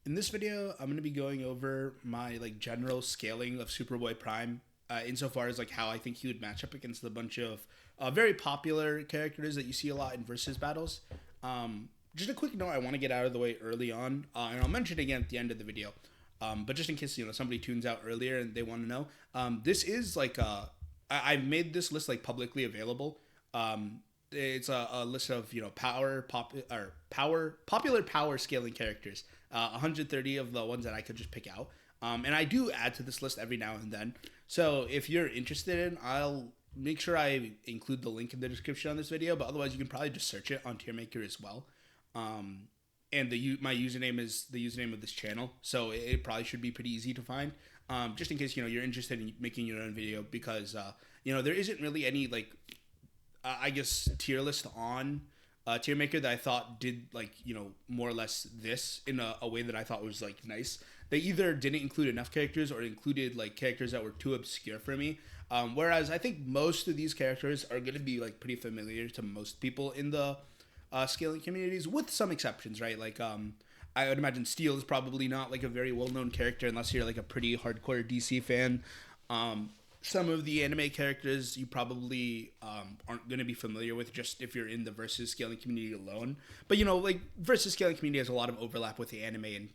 In this video, I'm going to be going over my general scaling of Superboy Prime, insofar as how I think he would match up against a bunch of very popular characters that you see a lot in versus battles. Just a quick note I want to get out of the way early on, and I'll mention it again at the end of the video. But just in case somebody tunes out earlier and they want to know, this is I made this list publicly available. It's a list of popular power scaling characters. 130 of the ones that I could just pick out. And I do add to this list every now and then. So if you're interested in, I'll make sure I include the link in the description on this video. But otherwise, you can probably just search it on TierMaker as well. And my username is the username of this channel, so it probably should be pretty easy to find. Just in case you're interested in making your own video, because there isn't really any I guess tier list on TierMaker that I thought did more or less this in a way that I thought was nice. They either didn't include enough characters or included characters that were too obscure for me. Whereas I think most of these characters are going to be pretty familiar to most people in the scaling communities, with some exceptions, right? I would imagine Steel is probably not a very well-known character unless you're a pretty hardcore DC fan. Some of the anime characters you probably aren't going to be familiar with just if you're in the versus scaling community alone. But versus scaling community has a lot of overlap with the anime and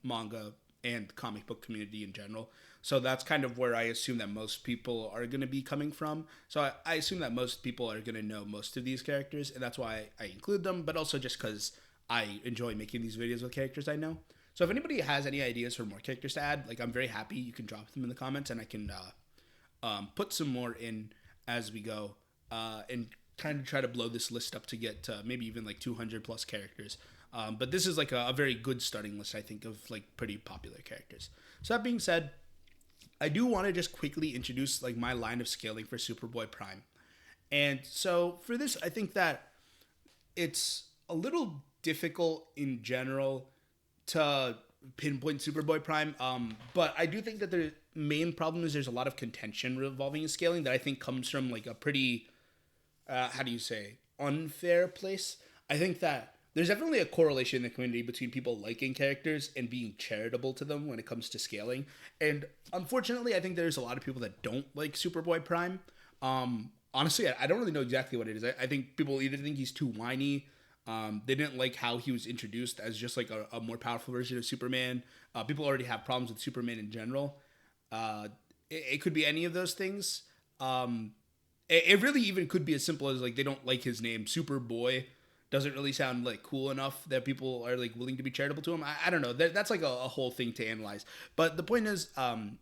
manga and comic book community in general. So that's kind of where I assume that most people are going to be coming from. So I assume that most people are going to know most of these characters, and that's why I include them, but also just because I enjoy making these videos with characters I know. So if anybody has any ideas for more characters to add, I'm very happy. You can drop them in the comments, and I can put some more in as we go, and kind of try to blow this list up to get to maybe even 200 plus characters. But this is a very good starting list, I think, of pretty popular characters. So that being said, I do want to just quickly introduce my line of scaling for Superboy Prime. And so for this, I think that it's a little difficult in general to pinpoint Superboy Prime, but I do think that the main problem is there's a lot of contention revolving his scaling that I think comes from a pretty, unfair place. I think that there's definitely a correlation in the community between people liking characters and being charitable to them when it comes to scaling. And unfortunately, I think there's a lot of people that don't like Superboy Prime. Honestly, I don't really know exactly what it is. I think people either think he's too whiny. They didn't like how he was introduced as just a more powerful version of Superman. People already have problems with Superman in general. It could be any of those things. It really even could be as simple as they don't like his name. Superboy doesn't really sound cool enough that people are willing to be charitable to him. I don't know. That's a whole thing to analyze. But the point is, on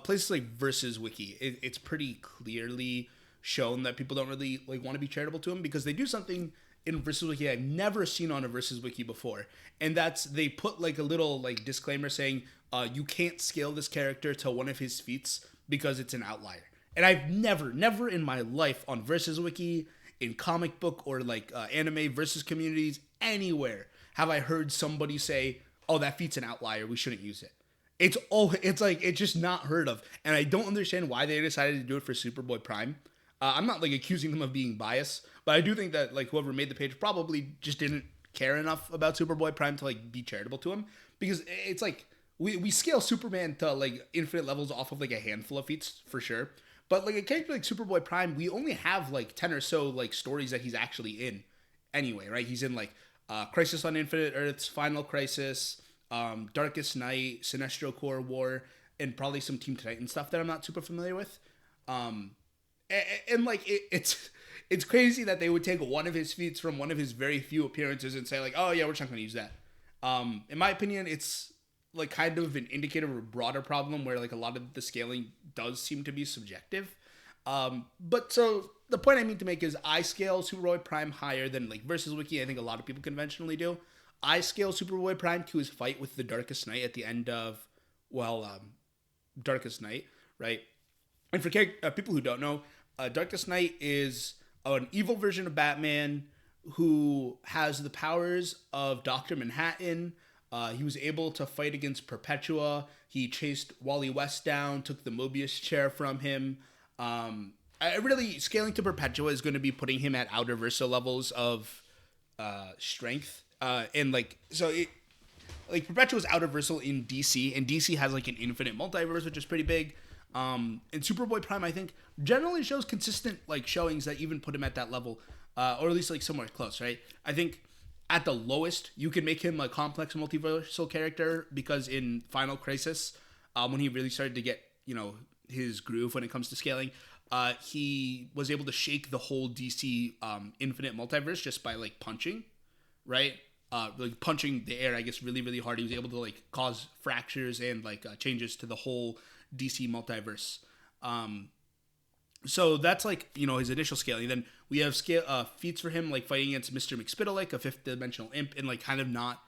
places like Versus Wiki, it's pretty clearly shown that people don't really want to be charitable to him, because they do something in Versus Wiki I've never seen on a Versus Wiki before, and that's they put a little disclaimer saying you can't scale this character to one of his feats because it's an outlier. And I've never in my life on Versus Wiki, in comic book or anime versus communities, anywhere have I heard somebody say, "Oh, that feat's an outlier, we shouldn't use it." It's just not heard of, and I don't understand why they decided to do it for Superboy Prime. I'm not accusing them of being biased, but I do think that whoever made the page probably just didn't care enough about Superboy Prime to be charitable to him, because it's we scale Superman to infinite levels off of a handful of feats for sure. But a character like Superboy Prime, we only have 10 or so stories that he's actually in anyway, right? He's in Crisis on Infinite Earths, Final Crisis, Darkest Night, Sinestro Corps War, and probably some Team Titan stuff that I'm not super familiar with. It's crazy that they would take one of his feats from one of his very few appearances and say oh yeah, we're just not going to use that. In my opinion, it's kind of an indicator of a broader problem where a lot of the scaling does seem to be subjective. But so the point I mean to make is I scale Superboy Prime higher than Versus Wiki. I think a lot of people conventionally do. I scale Superboy Prime to his fight with the Darkest Night at the end of Darkest Night, right? And for people who don't know, Darkest Night is an evil version of Batman who has the powers of Dr. Manhattan. He was able to fight against Perpetua. He chased Wally West down, took the Mobius chair from him. Really, scaling to Perpetua is going to be putting him at outer Versa levels of strength. like Perpetua is out of versal in DC, and DC has like an infinite multiverse, which is pretty big. And Superboy Prime, I think, generally shows consistent like showings that even put him at that level, or at least like somewhere close, right? I think at the lowest, you can make him a complex multiversal character because in Final Crisis, when he really started to get his groove when it comes to scaling, he was able to shake the whole DC infinite multiverse just by like punching, right? Like punching the air, I guess, really, really hard. He was able to like cause fractures and like changes to the whole DC multiverse. So that's like his initial scaling. Then we have feats for him like fighting against Mr. McSpittlewick, a fifth dimensional imp, and like kind of not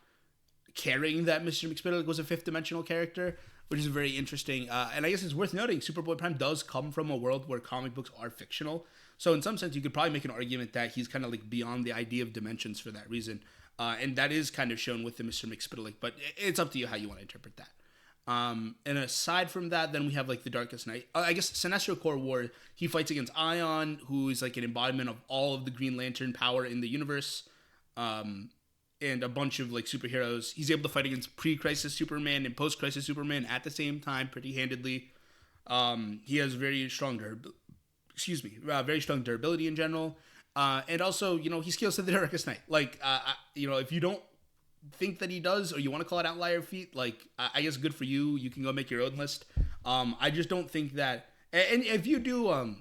caring that Mr. McSpittlewick was a fifth dimensional character, which is very interesting. And I guess it's worth noting Superboy Prime does come from a world where comic books are fictional. So in some sense, you could probably make an argument that he's kind of like beyond the idea of dimensions for that reason. And that is kind of shown with the Mr. McSpittlewick, but it's up to you how you want to interpret that. And aside from that, then we have like the Darkest Night. I guess Sinestro Corps War, he fights against Ion, who is like an embodiment of all of the Green Lantern power in the universe. And a bunch of like superheroes. He's able to fight against pre-crisis Superman and post-crisis Superman at the same time, pretty handedly. He has very strong very strong durability in general. And also, he scales to the Darkest Night. Like, if you don't think that he does, or you want to call it outlier feat, like, I guess good for you. You can go make your own list. I just don't think that, and if you do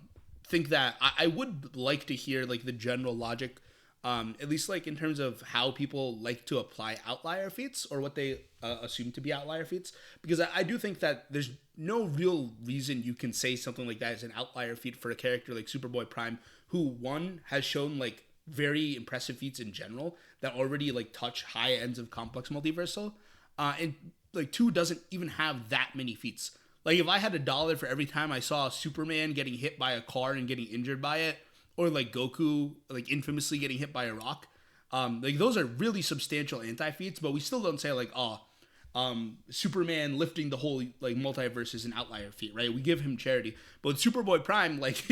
think that, I would like to hear like the general logic, at least like in terms of how people like to apply outlier feats or what they assume to be outlier feats, because I do think that there's no real reason you can say something like that is an outlier feat for a character like Superboy Prime, who one has shown like very impressive feats in general that already like touch high ends of complex multiversal, and like two doesn't even have that many feats. Like if I had $1 for every time I saw Superman getting hit by a car and getting injured by it, or like Goku like infamously getting hit by a rock, like those are really substantial anti-feats, but we still don't say like, Superman lifting the whole like multiverse is an outlier feat, right? We give him charity. But with Superboy Prime, like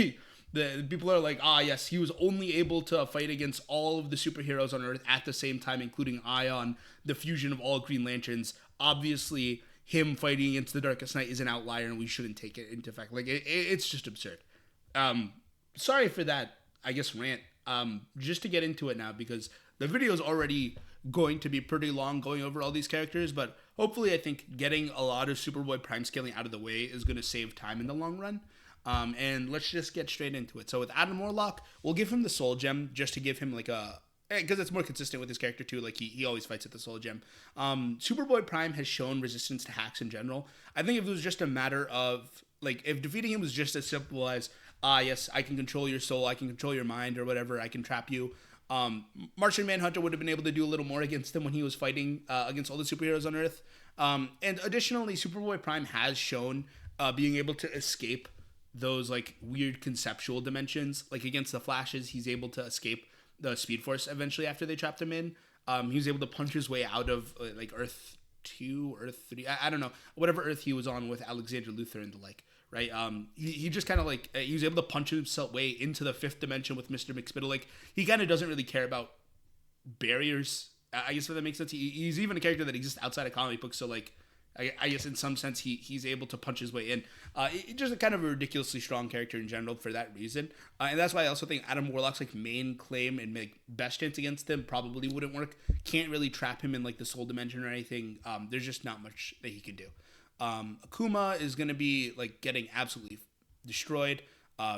the people are like, yes, he was only able to fight against all of the superheroes on Earth at the same time, including Ion, the fusion of all Green Lanterns. Obviously, him fighting against the Darkest Night is an outlier, and we shouldn't take it into effect. Like it's just absurd. Sorry for that, I guess, rant. Just to get into it now, because the video is already going to be pretty long going over all these characters, but hopefully I think getting a lot of Superboy Prime scaling out of the way is going to save time in the long run. And let's just get straight into it. So with Adam Warlock, we'll give him the Soul Gem just to give him like because it's more consistent with his character too. Like he always fights at the Soul Gem. Superboy Prime has shown resistance to hacks in general. I think if it was just a matter of like if defeating him was just as simple as yes, I can control your soul, I can control your mind or whatever, I can trap you. Martian Manhunter would have been able to do a little more against him when he was fighting against all the superheroes on Earth. And additionally, Superboy Prime has shown being able to escape those like weird conceptual dimensions. Like against the Flashes, he's able to escape the Speed Force eventually after they trapped him in. He was able to punch his way out of like Earth 2, Earth 3, I don't know, whatever Earth he was on with Alexander Luthor and the like. Right, he just kind of like he was able to punch himself way into the fifth dimension with Mr. McSpittlewick. He kind of doesn't really care about barriers. I guess if that makes sense. He's even a character that exists outside of comic books. So like, I guess in some sense he's able to punch his way in. Just a kind of a ridiculously strong character in general for that reason. And that's why I also think Adam Warlock's like main claim and like best chance against him probably wouldn't work. Can't really trap him in like the soul dimension or anything. There's just not much that he can do. Akuma is going to be like getting absolutely destroyed.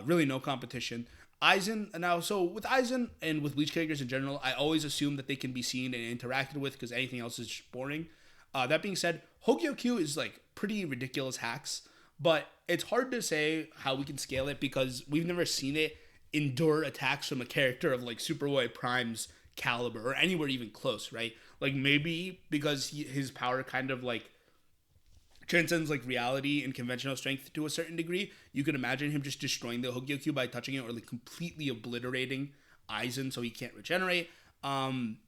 Really no competition. Aizen, now, so with Aizen and with Bleach characters in general, I always assume that they can be seen and interacted with because anything else is just boring. That being said, Hogyo-Q is like pretty ridiculous hacks, but it's hard to say how we can scale it because we've never seen it endure attacks from a character of like Superboy Prime's caliber or anywhere even close, right? Like maybe because his power kind of like transcends like reality and conventional strength to a certain degree. You can imagine him just destroying the Hogyo-Q by touching it or like completely obliterating Aizen so he can't regenerate.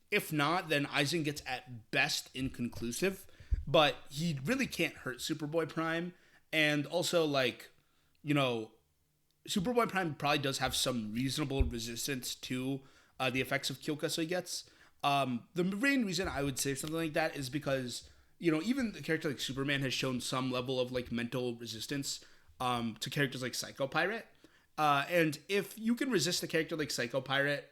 If not, then Aizen gets at best inconclusive, but he really can't hurt Superboy Prime. And also like, Superboy Prime probably does have some reasonable resistance to the effects of Kyoka, so he gets. The main reason I would say something like that is because, you know, even the character like Superman has shown some level of like mental resistance to characters like Psycho Pirate. And if you can resist a character like Psycho Pirate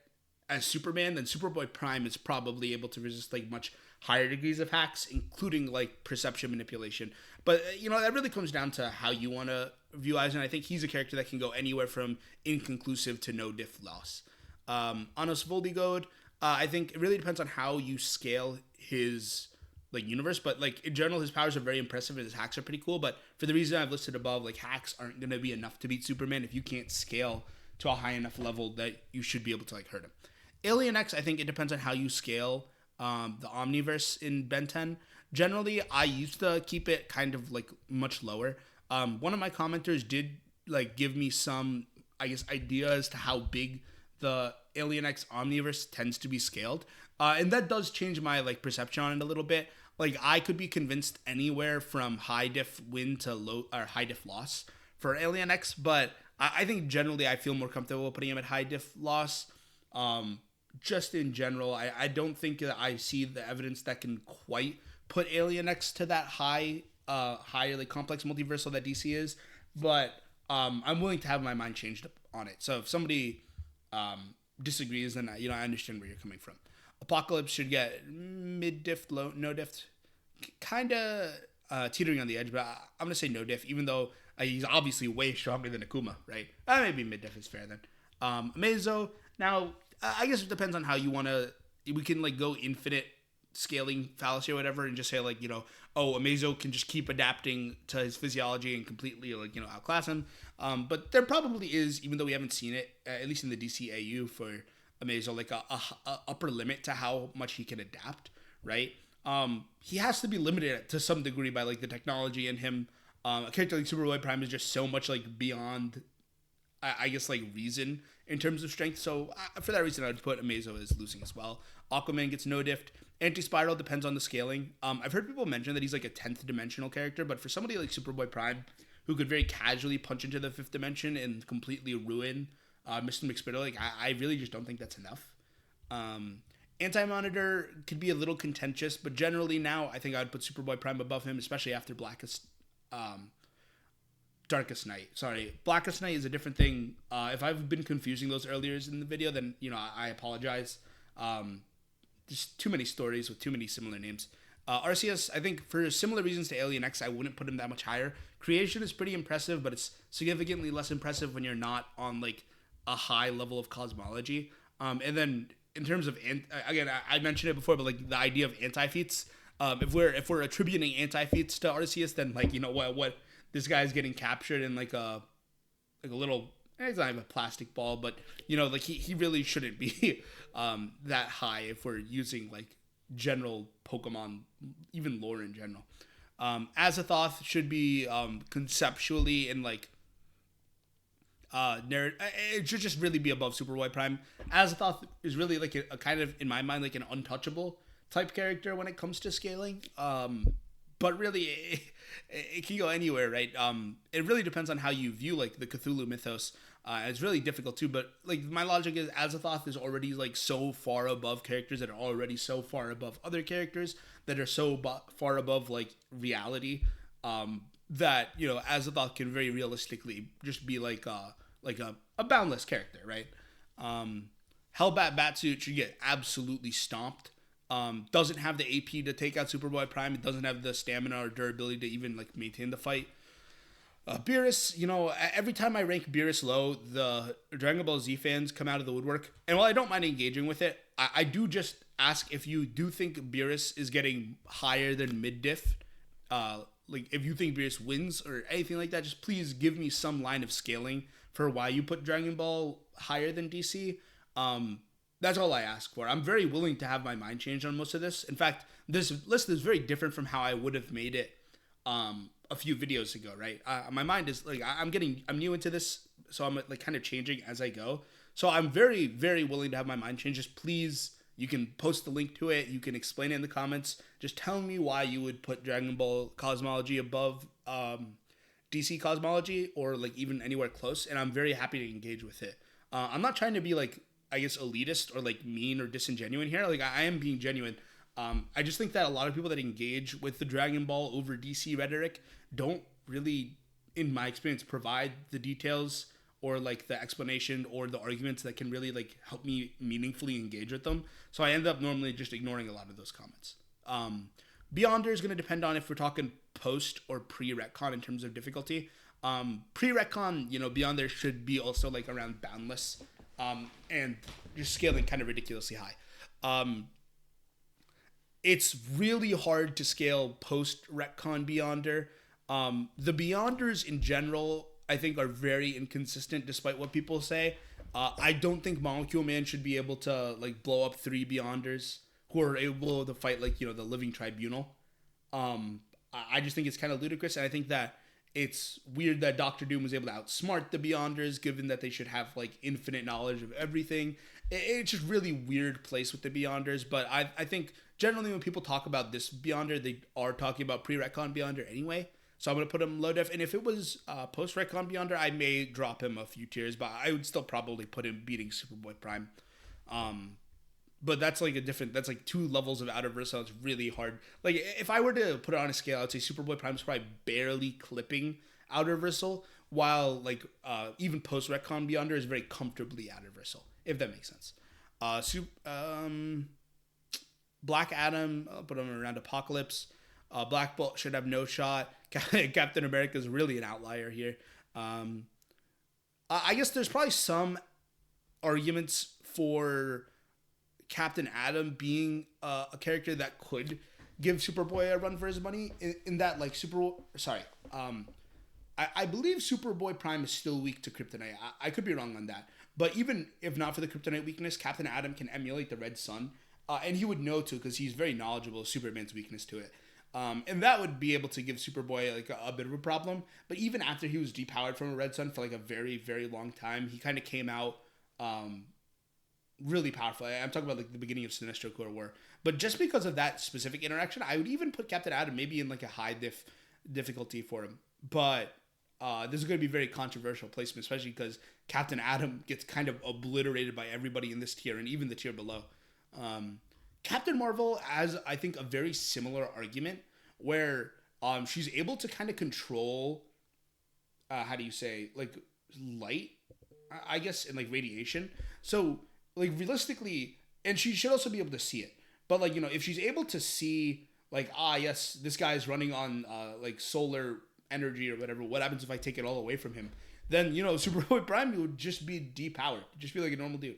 as Superman, then Superboy Prime is probably able to resist like much higher degrees of hacks, including like perception manipulation. But you know, that really comes down to how you want to view Eisner. I think he's a character that can go anywhere from inconclusive to no diff loss. Anos Voldigode, I think it really depends on how you scale his like universe, but like in general, his powers are very impressive and his hacks are pretty cool. But for the reason I've listed above, like hacks aren't gonna be enough to beat Superman if you can't scale to a high enough level that you should be able to like hurt him. Alien X, I think it depends on how you scale the Omniverse in Ben 10. Generally, I used to keep it kind of like much lower. One of my commenters did like give me some, I guess, idea as to how big the Alien X Omniverse tends to be scaled. And that does change my like perception on it a little bit. Like I could be convinced anywhere from high diff win to low or high diff loss for Alien X, but I think generally I feel more comfortable putting him at high diff loss. Just in general, I don't think that I see the evidence that can quite put Alien X to that higher like complex multiversal that DC is, but I'm willing to have my mind changed on it. So if somebody disagrees, then you know I understand where you're coming from. Apocalypse should get mid diff, low no diff, kind of teetering on the edge, but I'm gonna say no diff, even though he's obviously way stronger than Akuma, right? Maybe mid diff is fair then. Amazo, now I guess it depends on how you want to. We can like go infinite scaling fallacy or whatever, and just say like, you know, oh, Amazo can just keep adapting to his physiology and completely like, you know, outclass him. But there probably is, even though we haven't seen it, at least in the DCAU for Amazo, like a upper limit to how much he can adapt, right? He has to be limited to some degree by like the technology in him. A character like Superboy Prime is just so much like beyond, I guess, like reason in terms of strength. So for that reason, I'd put Amazo as losing as well. Aquaman gets no diffed. Anti-Spiral depends on the scaling. I've heard people mention that he's like a 10th dimensional character, but for somebody like Superboy Prime, who could very casually punch into the 5th dimension and completely ruin Mr. McSpitter, like I really just don't think that's enough. Anti-Monitor could be a little contentious, but generally now I think I would put Superboy Prime above him, especially after Darkest Night. Sorry, Blackest Night is a different thing. If I've been confusing those earlier in the video, then you know I apologize. There's too many stories with too many similar names. Arceus, I think for similar reasons to Alien X, I wouldn't put him that much higher. Creation is pretty impressive, but it's significantly less impressive when you're not on like a high level of cosmology. And then in terms of again, I mentioned it before, but like the idea of anti-feats. If we're attributing anti-feats to Arceus, then like, you know what this guy's getting captured in like a little, it's not even a plastic ball, but you know, like he really shouldn't be that high if we're using like general Pokemon, even lore in general. Azathoth should be conceptually and like it should just really be above Superboy Prime. Azathoth is really like a kind of, in my mind, like an untouchable type character when it comes to scaling. But really, it can go anywhere, right? It really depends on how you view like the Cthulhu mythos. It's really difficult too, but like my logic is Azathoth is already like so far above characters that are already so far above other characters that are so far above like reality, that, you know, Azathoth can very realistically just be like a boundless character, right? Hellbat Batsuit should get absolutely stomped. Doesn't have the AP to take out Superboy Prime. It doesn't have the stamina or durability to even like maintain the fight. Beerus, you know, every time I rank Beerus low, the Dragon Ball Z fans come out of the woodwork. And while I don't mind engaging with it, I do just ask if you do think Beerus is getting higher than mid-diff. Like, if you think Beerus wins or anything like that, just please give me some line of scaling for why you put Dragon Ball higher than DC. That's all I ask for. I'm very willing to have my mind changed on most of this. In fact, this list is very different from how I would have made it a few videos ago, right? My mind is like, I'm new into this, so I'm like kind of changing as I go. So I'm very, very willing to have my mind change. Just please, you can post the link to it. You can explain it in the comments. Just tell me why you would put Dragon Ball cosmology above DC cosmology or like even anywhere close. And I'm very happy to engage with it. I'm not trying to be like I guess, elitist or like mean or disingenuous here. Like I am being genuine. I just think that a lot of people that engage with the Dragon Ball over DC rhetoric don't really, in my experience, provide the details or like the explanation or the arguments that can really like help me meaningfully engage with them. So I end up normally just ignoring a lot of those comments. Beyonder is going to depend on if we're talking post or pre-retcon in terms of difficulty. Pre-retcon, Beyonder should be also like around boundless, and just scaling kind of ridiculously high. It's really hard to scale post-retcon Beyonder. The Beyonders in general, I think, are very inconsistent despite what people say. I don't think Molecule Man should be able to like blow up 3 Beyonders who are able to fight like, the Living Tribunal. I just think it's kind of ludicrous, and I think that it's weird that Doctor Doom was able to outsmart the Beyonders, given that they should have like infinite knowledge of everything. It's just really weird place with the Beyonders, but I think generally when people talk about this Beyonder, they are talking about pre-retcon Beyonder anyway. So I'm going to put him low def. And if it was post-retcon Beyonder, I may drop him a few tiers, but I would still probably put him beating Superboy Prime. But that's like that's like 2 levels of out of verse, so it's really hard. Like if I were to put it on a scale, I'd say Superboy Prime is probably barely clipping out of versal, while like even post retcon Beyonder is very comfortably out of versal, if that makes sense. Black Adam, I'll put him around Apocalypse. Black Bolt should have no shot. Captain America is really an outlier here. I guess there's probably some arguments for Captain Atom being a character that could give Superboy a run for his money in that like I believe Superboy Prime is still weak to Kryptonite. I could be wrong on that, but even if not for the Kryptonite weakness, Captain Atom can emulate the Red Sun, and he would know to because he's very knowledgeable of Superman's weakness to it. And that would be able to give Superboy like a bit of a problem. But even after he was depowered from a Red Sun for like a very, very long time, he kind of came out really powerful. I'm talking about like the beginning of Sinestro Corps War. But just because of that specific interaction, I would even put Captain Atom maybe in like a high difficulty for him. But this is going to be very controversial placement, especially because Captain Atom gets kind of obliterated by everybody in this tier and even the tier below. Captain Marvel has, I think, a very similar argument where she's able to kind of control, how do you say, like light, I guess, and like radiation. So like realistically, and she should also be able to see it. But like, if she's able to see like, yes, this guy is running on like solar energy or whatever, what happens if I take it all away from him? Then, Superboy Prime would just be depowered, just be like a normal dude.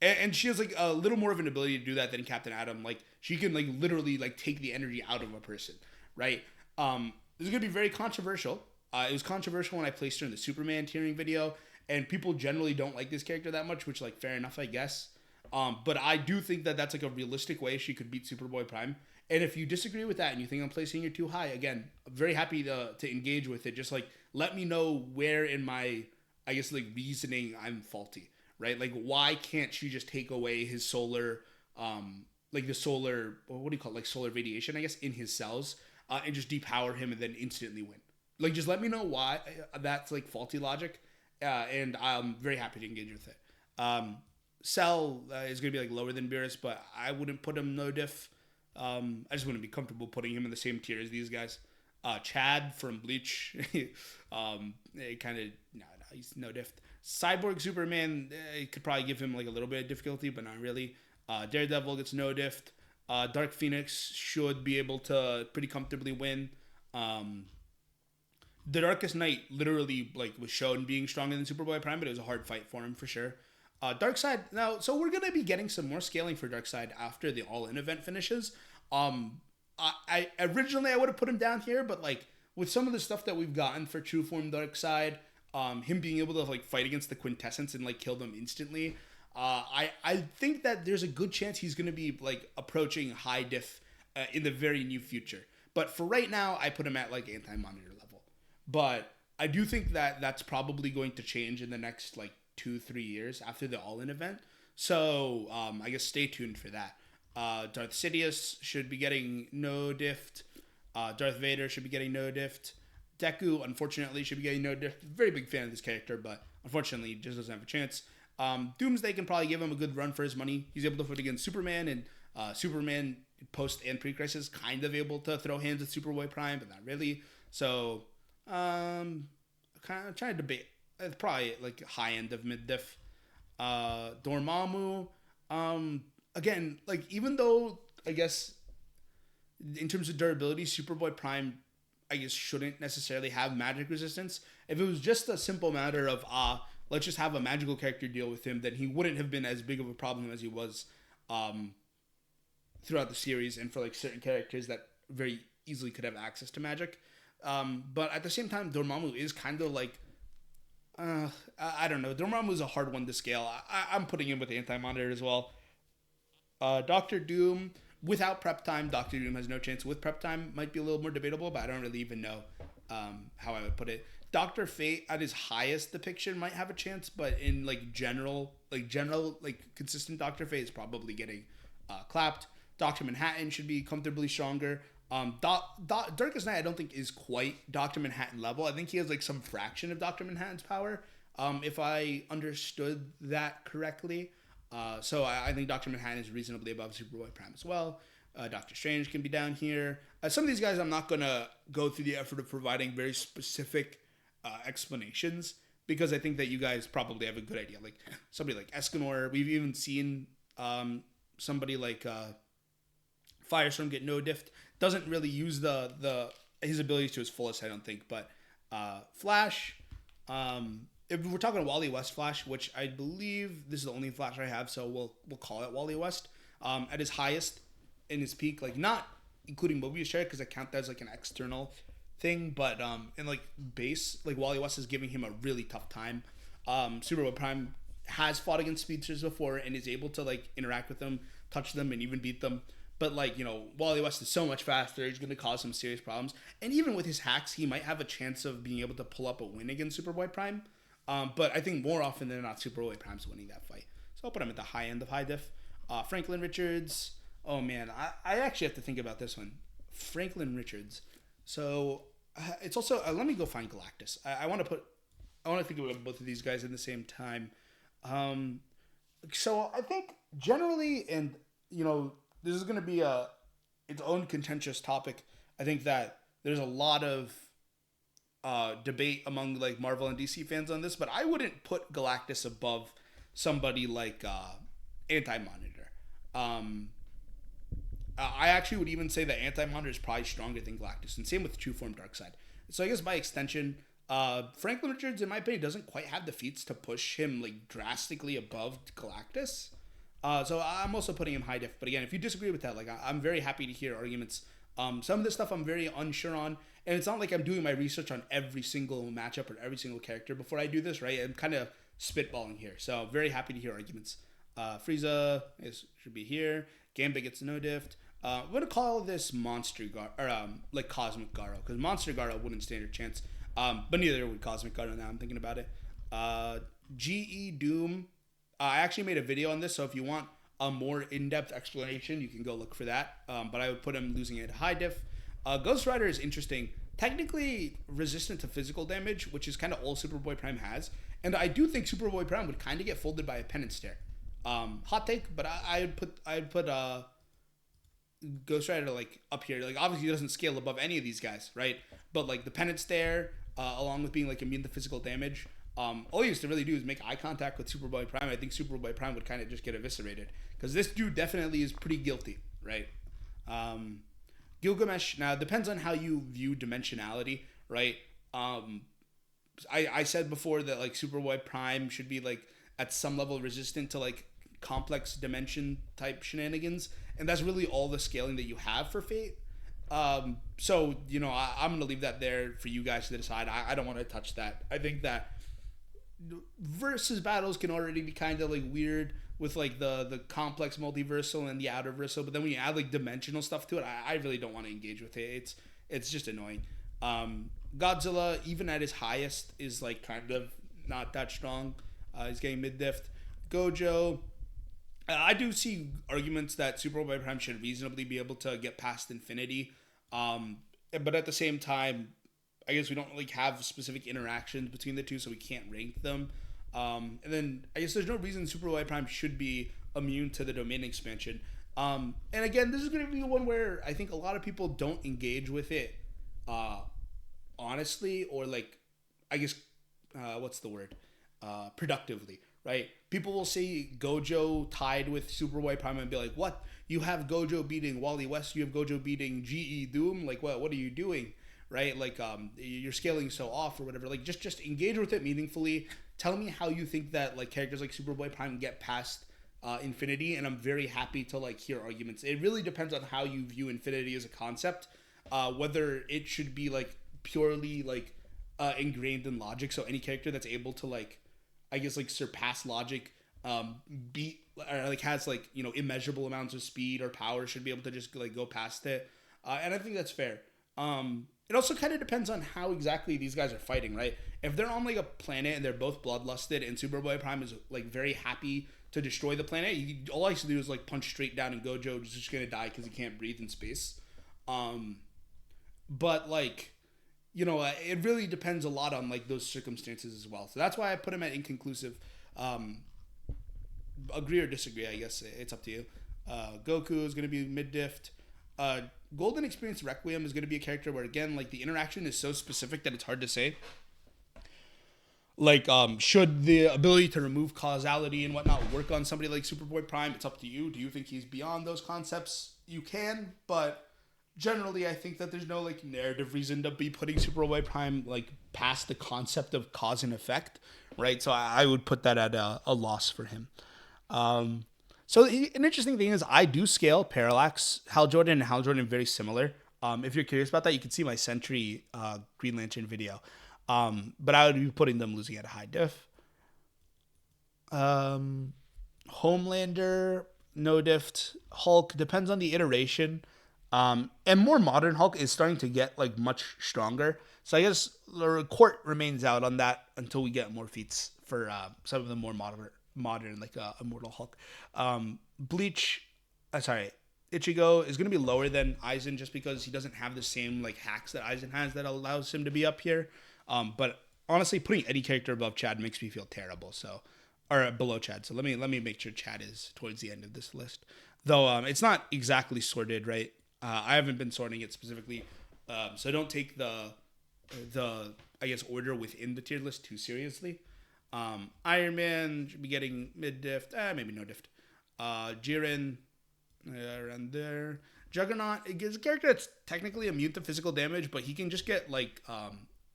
And she has like a little more of an ability to do that than Captain Atom. Like she can like literally like take the energy out of a person, right? This is gonna be very controversial. It was controversial when I placed her in the Superman tiering video, and people generally don't like this character that much, which like fair enough, I guess. But I do think that that's like a realistic way she could beat Superboy Prime. And if you disagree with that and you think I'm placing her too high, again, I'm very happy to engage with it. Just like let me know where in my, I guess, like reasoning I'm faulty. Right? Like, why can't she just take away his solar, like the solar, what do you call it? Like solar radiation, I guess, in his cells, and just depower him and then instantly win? Like, just let me know why that's like faulty logic, and I'm very happy to engage with it. Cell is going to be like lower than Beerus, but I wouldn't put him no diff. I just wouldn't be comfortable putting him in the same tier as these guys. Chad from Bleach, he's no diff. Cyborg Superman, could probably give him like a little bit of difficulty, but not really. Daredevil gets no diff. Dark Phoenix should be able to pretty comfortably win. The Darkest Knight literally like was shown being stronger than Superboy Prime, but it was a hard fight for him for sure. Darkseid now, so we're gonna be getting some more scaling for Darkseid after the All-In event finishes. I originally I would have put him down here, but like with some of the stuff that we've gotten for True Form Darkseid, him being able to like fight against the Quintessence and like kill them instantly, I think that there's a good chance he's gonna be like approaching high diff in the very near future. But for right now, I put him at like anti-monitor level. But I do think that that's probably going to change in the next like 2-3 years after the All-In event. So I guess stay tuned for that. Darth Sidious should be getting no diffed. Darth Vader should be getting no diffed. Deku, unfortunately, should be getting no diffed. Very big fan of this character, but unfortunately, just doesn't have a chance. Doomsday can probably give him a good run for his money. He's able to fight against Superman, and Superman post and pre-crisis kind of able to throw hands with Superboy Prime, but not really. So, kind of trying to debate. It's probably like high end of mid diff. Dormammu, again, like even though I guess in terms of durability, Superboy Prime, I guess, shouldn't necessarily have magic resistance. If it was just a simple matter of let's just have a magical character deal with him, then he wouldn't have been as big of a problem as he was throughout the series, and for like certain characters that very easily could have access to magic. But at the same time, Dormammu is kind of like I don't know. Dormammu is a hard one to scale. I'm putting him with Anti-Monitor as well. Doctor Doom, without prep time, Doctor Doom has no chance. With prep time, might be a little more debatable, but I don't really even know how I would put it. Doctor Fate at his highest depiction might have a chance, but in general consistent Doctor Fate is probably getting clapped. Doctor Manhattan should be comfortably stronger. Darkest Knight I don't think is quite Doctor Manhattan level. I think he has like some fraction of Doctor Manhattan's power, if I understood that correctly. So I think Doctor Manhattan is reasonably above Superboy Prime as well. Doctor Strange can be down here. Some of these guys I'm not going to go through the effort of providing very specific explanations, because I think that you guys probably have a good idea. Like somebody like Escanor, we've even seen somebody like Firestorm get no diffed. Doesn't really use his abilities to his fullest, I don't think. But Flash, if we're talking Wally West Flash, which I believe this is the only Flash I have, so we'll call it Wally West. At his highest, in his peak, like not including Mobius share because I count that as like an external thing, but in like base, like Wally West is giving him a really tough time. Superboy Prime has fought against speedsters before and is able to like interact with them, touch them, and even beat them. But like, Wally West is so much faster. He's going to cause some serious problems. And even with his hacks, he might have a chance of being able to pull up a win against Superboy Prime. But I think more often than not, Superboy Prime's winning that fight. So I'll put him at the high end of high diff. Franklin Richards. Oh man, I actually have to think about this one. Franklin Richards. So it's also let me go find Galactus. I want to think about both of these guys at the same time. So I think generally, and this is going to be its own contentious topic. I think that there's a lot of debate among like Marvel and DC fans on this, but I wouldn't put Galactus above somebody like Anti-Monitor. I actually would even say that Anti-Monitor is probably stronger than Galactus, and same with True Form Darkseid. So I guess by extension, Franklin Richards, in my opinion, doesn't quite have the feats to push him like drastically above Galactus. So I'm also putting him high diff. But again, if you disagree with that, like I'm very happy to hear arguments. Some of this stuff I'm very unsure on, and it's not like I'm doing my research on every single matchup or every single character before I do this, right? I'm kind of spitballing here, so very happy to hear arguments. Frieza should be here. Gambit gets no diff. I'm gonna call this Monster like Cosmic Garo, because Monster Garo wouldn't stand a chance. But neither would Cosmic Garo. Now I'm thinking about it. GE Doom. I actually made a video on this, so if you want a more in-depth explanation, you can go look for that. But I would put him losing it high diff. Ghost Rider is interesting. Technically resistant to physical damage, which is kind of all Superboy Prime has. And I do think Superboy Prime would kind of get folded by a Penance Stare. Hot take, but I'd put Ghost Rider like up here. Like obviously he doesn't scale above any of these guys, right? But like the Penance Stare, along with being like immune to physical damage, all he has to really do is make eye contact with Superboy Prime. I think Superboy Prime would kind of just get eviscerated, because this dude definitely is pretty guilty, right? Gilgamesh, now it depends on how you view dimensionality, right? I said before that like Superboy Prime should be like at some level resistant to like complex dimension type shenanigans, and that's really all the scaling that you have for Fate. So I'm gonna leave that there for you guys to decide. I don't want to touch that. I think that versus battles can already be kind of like weird with like the complex multiversal and the outerversal, but then when you add like dimensional stuff to it, I really don't want to engage with it. It's just annoying. Godzilla, even at his highest, is like kind of not that strong. He's getting mid-diff. Gojo, I do see arguments that Superboy Prime should reasonably be able to get past Infinity, but at the same time, I guess we don't like have specific interactions between the two, so we can't rank them. And then I guess there's no reason Superboy Prime should be immune to the domain expansion. And again, this is going to be one where I think a lot of people don't engage with it uh, honestly, or like, I guess, what's the word? Productively, right? People will say Gojo tied with Superboy Prime and be like, what? You have Gojo beating Wally West, you have Gojo beating GE Doom? Like, what are you doing? Right? Like, you're scaling so off or whatever. Like, just engage with it meaningfully. Tell me how you think that like characters like Superboy Prime get past Infinity, and I'm very happy to like hear arguments. It really depends on how you view Infinity as a concept, whether it should be like purely like ingrained in logic. So any character that's able to like, I guess like surpass logic, beat or like has like immeasurable amounts of speed or power should be able to just like go past it, and I think that's fair. It also kind of depends on how exactly these guys are fighting, right? If they're on like a planet and they're both bloodlusted and Superboy Prime is like very happy to destroy the planet, all I have to do is like punch straight down and Gojo is just gonna die because he can't breathe in space. But like, it really depends a lot on like those circumstances as well. So that's why I put him at inconclusive. Agree or disagree, I guess it's up to you. Goku is gonna be mid-diff. Golden Experience Requiem is going to be a character where, again, like the interaction is so specific that it's hard to say. Like, should the ability to remove causality and whatnot work on somebody like Superboy Prime? It's up to you. Do you think he's beyond those concepts? You can, but generally, I think that there's no like narrative reason to be putting Superboy Prime like past the concept of cause and effect, right? So I would put that at a loss for him. So an interesting thing is I do scale Parallax, Hal Jordan, and Hal Jordan very similar. If you're curious about that, you can see my Sentry Green Lantern video. But I would be putting them losing at a high diff. Homelander, no diff. Hulk depends on the iteration. And more modern Hulk is starting to get like much stronger. So I guess the court remains out on that until we get more feats for some of the more modern like Immortal Hulk. Bleach, Ichigo is going to be lower than Aizen just because he doesn't have the same like hacks that Aizen has that allows him to be up here. But honestly, putting any character above Chad makes me feel terrible. So, or below Chad. So let me make sure Chad is towards the end of this list. Though it's not exactly sorted, right? I haven't been sorting it specifically, so don't take the I guess order within the tier list too seriously. Iron Man should be getting mid-diff, maybe no diff. Jiren, around there. Juggernaut is a character that's technically immune to physical damage, but he can just get like,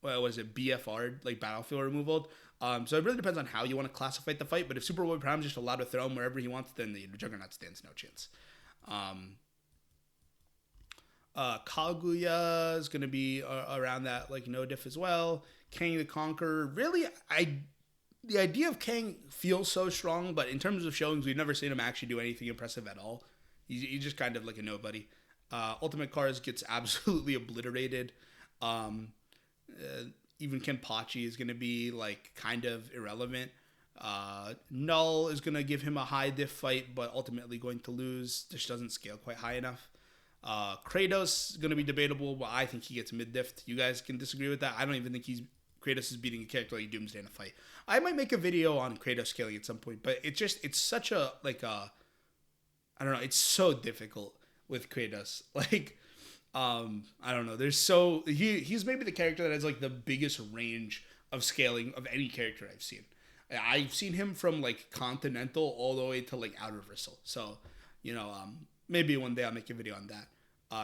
BFR'd, like battlefield removal. So it really depends on how you want to classify the fight, but if Superboy Prime is just allowed to throw him wherever he wants, then the Juggernaut stands no chance. Kaguya is going to be around that, like, no diff as well. Kang the Conqueror, really, the idea of Kang feels so strong, but in terms of showings, we've never seen him actually do anything impressive at all. He's just kind of like a nobody. Ultimate Cars gets absolutely obliterated. Even Kenpachi is going to be like kind of irrelevant. Null is going to give him a high diff fight, but ultimately going to lose. Just doesn't scale quite high enough. Kratos is going to be debatable, but I think he gets mid-diffed. You guys can disagree with that. I don't even think Kratos is beating a character like Doomsday in a fight. I might make a video on Kratos scaling at some point, but it's such a, like, I don't know, it's so difficult with Kratos. Like, I don't know, he's maybe the character that has, like, the biggest range of scaling of any character I've seen. I've seen him from, like, Continental all the way to, like, Outer Bristle. So, maybe one day I'll make a video on that.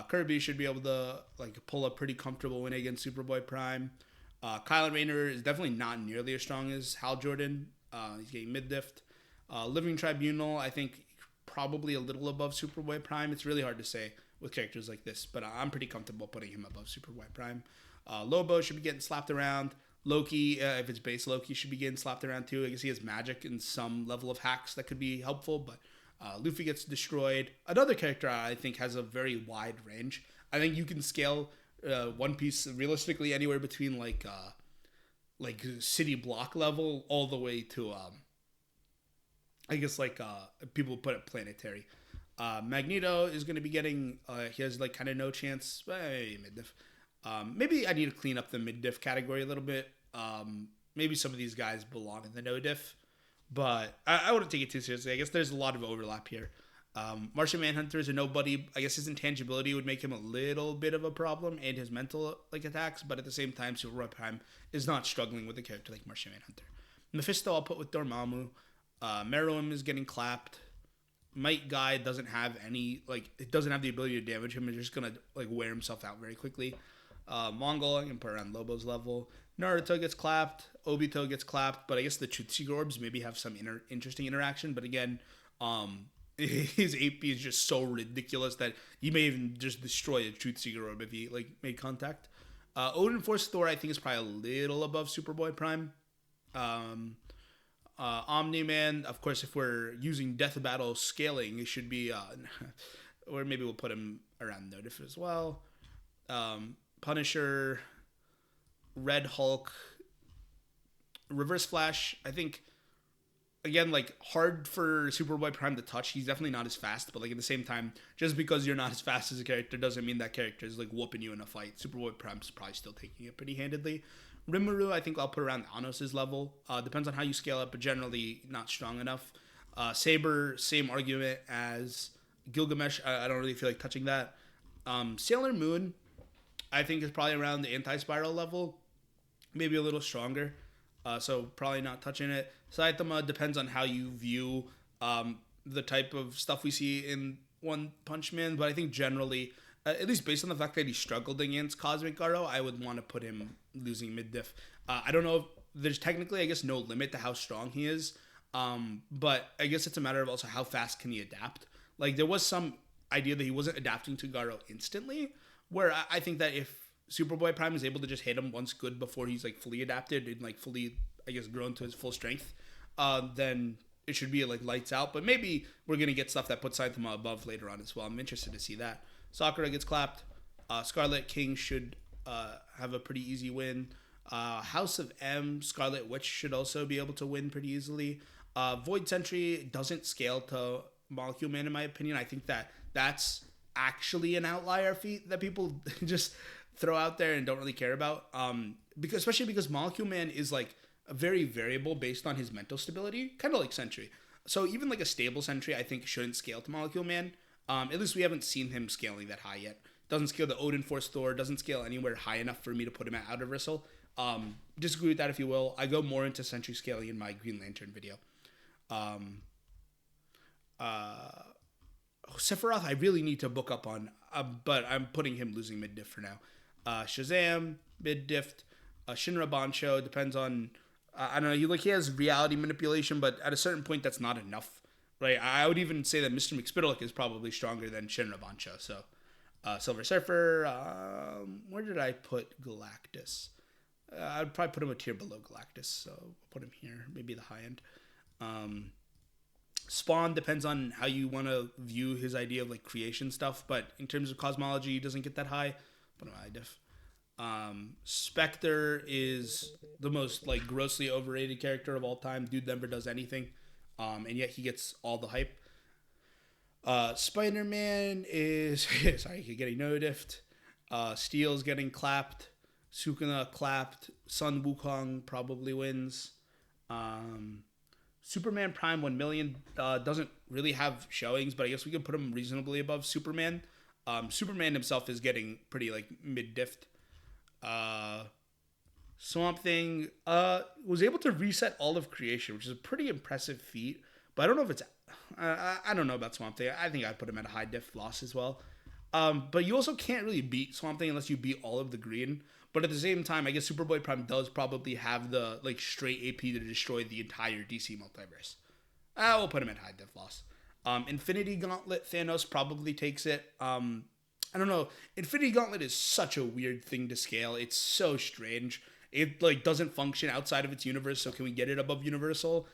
Kirby should be able to, like, pull a pretty comfortable win against Superboy Prime. Kylo Rayner is definitely not nearly as strong as Hal Jordan. He's getting mid-diffed. Living Tribunal, I think, probably a little above Superboy Prime. It's really hard to say with characters like this, but I'm pretty comfortable putting him above Superboy Prime. Lobo should be getting slapped around. Loki, if it's base Loki, should be getting slapped around too. I guess he has magic and some level of hacks that could be helpful, but Luffy gets destroyed. Another character I think has a very wide range. I think you can scale One Piece realistically anywhere between like city block level all the way to I guess like people put it planetary. Magneto is going to be getting he has like kind of no chance, maybe mid diff. Maybe I need to clean up the mid diff category a little bit. maybe some of these guys belong in the no diff, but I wouldn't take it too seriously. I guess there's a lot of overlap here. Martian Manhunter is a nobody. I guess his intangibility would make him a little bit of a problem, and his mental like attacks. But at the same time, Superboy Prime is not struggling with a character like Martian Manhunter. Mephisto, I'll put with Dormammu. Meruem is getting clapped. Might Guy doesn't have any it doesn't have the ability to damage him. It's just gonna wear himself out very quickly. Mongol, I can put around Lobo's level. Naruto gets clapped. Obito gets clapped. But I guess the Truth Seeker orbs maybe have some interesting interaction. But again, his AP is just so ridiculous that he may even just destroy a Truth Seeker orb if he made contact. Odin Force Thor, I think, is probably a little above Superboy Prime. Omni-Man, of course, if we're using Death Battle scaling, it should be, or maybe we'll put him around no diff as well. Punisher, Red Hulk, Reverse Flash, I think, again, hard for Superboy Prime to touch. He's definitely not as fast, but at the same time, just because you're not as fast as a character doesn't mean that character is whooping you in a fight. Superboy Prime's probably still taking it pretty handedly. Rimuru, I think I'll put around Anos' level. Depends on how you scale up, but generally not strong enough. Saber, same argument as Gilgamesh. I don't really feel like touching that. Sailor Moon, I think is probably around the anti-spiral level. Maybe a little stronger. So probably not touching it. Saitama depends on how you view the type of stuff we see in One Punch Man, but I think generally, at least based on the fact that he struggled against Cosmic Garo, I would want to put him losing mid-diff. I don't know if there's technically, I guess, no limit to how strong he is, but I guess it's a matter of also how fast can he adapt. There was some idea that he wasn't adapting to Garo instantly, where I think that if Superboy Prime is able to just hit him once good before he's fully adapted and fully, I guess, grown to his full strength, then it should be lights out. But maybe we're gonna get stuff that puts Saitama above later on as well. I'm interested to see that. Sakura gets clapped. Scarlet King should have a pretty easy win. House of M, Scarlet Witch should also be able to win pretty easily. Void Sentry doesn't scale to Molecule Man in my opinion. I think that that's actually an outlier feat that people just throw out there and don't really care about. Especially because Molecule Man is very variable based on his mental stability, kind of like Sentry. So even a stable Sentry, I think, shouldn't scale to Molecule Man. At least we haven't seen him scaling that high yet. Doesn't scale to Odin Force Thor. Doesn't scale anywhere high enough for me to put him at Outer Bristle. Disagree with that if you will. I go more into Sentry scaling in my Green Lantern video. Sephiroth, I really need to book up on, but I'm putting him losing mid-diff for now. Shazam, mid-diff. Shinra Bancho, depends on, I don't know, he has reality manipulation, but at a certain point, that's not enough. Right, I would even say that Mr. McSpittleck is probably stronger than Shinra Bancho. So, Silver Surfer. Where did I put Galactus? I'd probably put him a tier below Galactus. So we'll put him here, maybe the high end. Spawn depends on how you want to view his idea of creation stuff, but in terms of cosmology, he doesn't get that high. Put him high diff. Spectre is the most grossly overrated character of all time. Dude never does anything. And yet he gets all the hype. Spider-Man is he's getting no diffed. Steel's getting clapped. Sukuna clapped. Sun Wukong probably wins. Superman Prime 1 million doesn't really have showings, but I guess we can put him reasonably above Superman. Superman himself is getting pretty mid-diffed. Swamp Thing was able to reset all of creation, which is a pretty impressive feat. But I don't know if it's... I don't know about Swamp Thing. I think I'd put him at a high diff loss as well. But you also can't really beat Swamp Thing unless you beat all of the green. But at the same time, I guess Superboy Prime does probably have the straight AP to destroy the entire DC multiverse. We'll put him at high diff loss. Infinity Gauntlet, Thanos probably takes it. I don't know. Infinity Gauntlet is such a weird thing to scale. It's so strange. It doesn't function outside of its universe, so can we get it above Universal?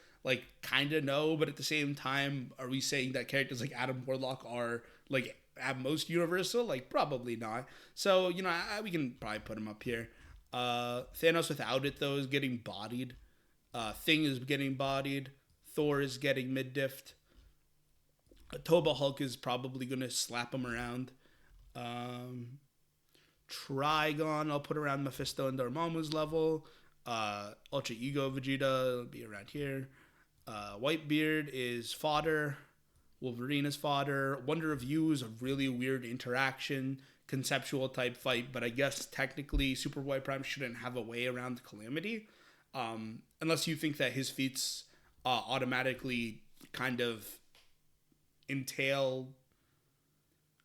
Kind of no, but at the same time, are we saying that characters like Adam Warlock are at most Universal? Probably not. So, we can probably put him up here. Thanos without it, though, is getting bodied. Thing is getting bodied. Thor is getting mid-diffed. Toba Hulk is probably going to slap him around. Trigon, I'll put around Mephisto and Dormammu's level. Ultra Ego Vegeta will be around here. Whitebeard is fodder. Wolverine is fodder. Wonder of You is a really weird interaction, conceptual type fight, but I guess technically Superboy Prime shouldn't have a way around Calamity, unless you think that his feats automatically kind of entail,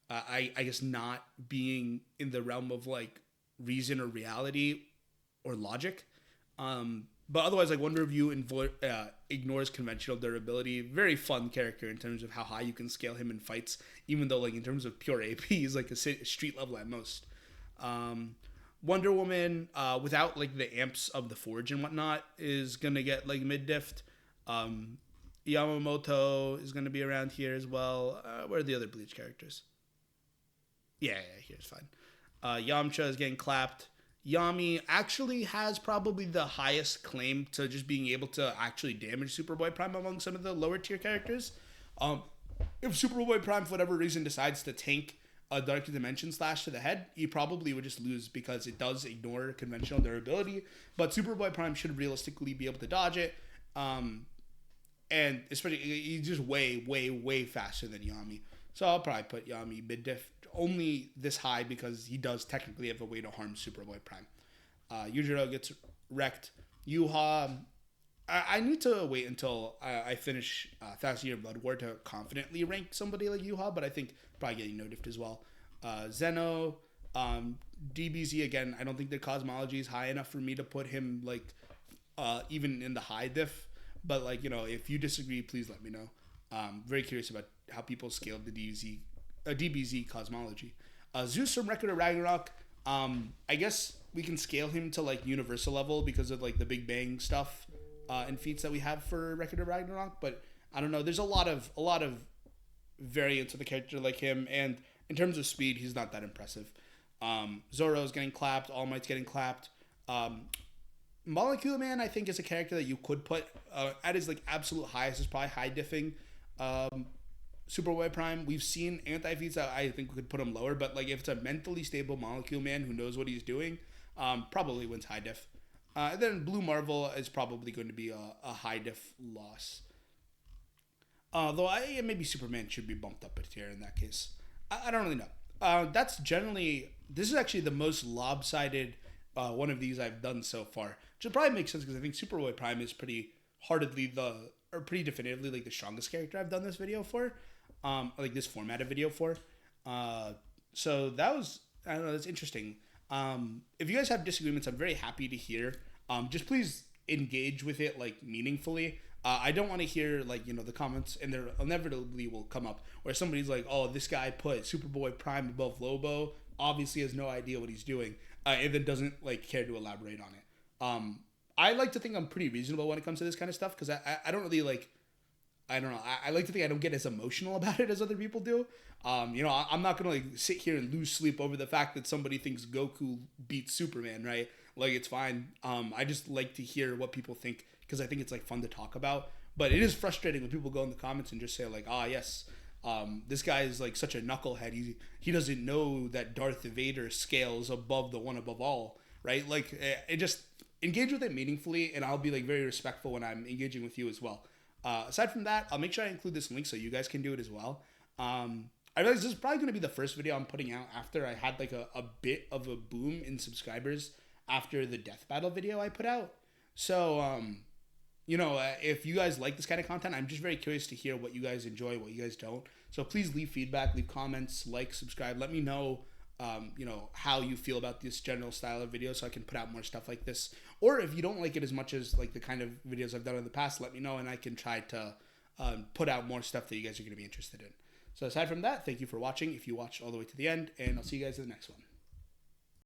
I guess, not being in the realm of like reason or reality or logic. But otherwise, like Wonder of You ignores conventional durability. Very fun character in terms of how high you can scale him in fights, even though like in terms of pure AP, he's like a street level at most. Wonder Woman, without like the amps of the Forge and whatnot, is gonna get like mid diffed. Yamamoto is gonna be around here as well. Where are the other Bleach characters? Yeah, here's fine. Yamcha is getting clapped. Yami actually has probably the highest claim to just being able to actually damage Superboy Prime among some of the lower tier characters. If Superboy Prime, for whatever reason, decides to tank a Dark Dimension slash to the head, he probably would just lose because it does ignore conventional durability. But Superboy Prime should realistically be able to dodge it. And especially, he's just way faster than Yami. So I'll probably put Yami mid diff only this high because he does technically have a way to harm Superboy Prime. Yujiro gets wrecked. Yuha, I need to wait until I finish 1000 Year Blood War to confidently rank somebody like Yuha, but I think probably getting no diffed as well. Zeno, DBZ again. I don't think the cosmology is high enough for me to put him like even in the high diff. But like, you know, if you disagree, please let me know. Very curious about how people scaled the DBZ cosmology. Zeus from Record of Ragnarok. I guess we can scale him to like universal level because of like the Big Bang stuff and feats that we have for Record of Ragnarok. But I don't know. There's a lot of variants of the character like him, and in terms of speed, he's not that impressive. Zoro's getting clapped. All Might's getting clapped. Molecule Man, I think, is a character that you could put at his like absolute highest. Is probably high diffing. Superboy Prime, we've seen anti-feats that I think could put him lower, but like if it's a mentally stable Molecule Man who knows what he's doing, probably wins high diff. And then Blue Marvel is probably going to be a high diff loss. Though maybe Superman should be bumped up a tier in that case. I don't really know. This is actually the most lopsided one of these I've done so far, which probably makes sense because I think Superboy Prime is pretty definitively like the strongest character I've done this video for. Like this format of video for. So that was, I don't know, that's interesting. If you guys have disagreements, I'm very happy to hear. Just please engage with it like meaningfully. I don't want to hear like, you know, the comments, and there inevitably will come up where somebody's like, oh, this guy put Superboy Prime above Lobo, obviously has no idea what he's doing, and then doesn't like care to elaborate on it. I like to think I'm pretty reasonable when it comes to this kind of stuff because I don't really like, I don't know. I like to think I don't get as emotional about it as other people do. You know, I'm not going to like sit here and lose sleep over the fact that somebody thinks Goku beats Superman, right? Like, it's fine. I just like to hear what people think because I think it's like fun to talk about. But it is frustrating when people go in the comments and just say like, yes, this guy is like such a knucklehead. He doesn't know that Darth Vader scales above the one above all, right? Like, it just engage with it meaningfully, and I'll be like very respectful when I'm engaging with you as well. Aside from that, I'll make sure I include this link so you guys can do it as well. I realize this is probably going to be the first video I'm putting out after I had like a bit of a boom in subscribers after the death battle video I put out. So, you know, if you guys like this kind of content, I'm just very curious to hear what you guys enjoy, what you guys don't. So please leave feedback, leave comments, like, subscribe. Let me know, you know, how you feel about this general style of video so I can put out more stuff like this. Or if you don't like it as much as like the kind of videos I've done in the past, let me know and I can try to put out more stuff that you guys are going to be interested in. So aside from that, thank you for watching if you watched all the way to the end, and I'll see you guys in the next one.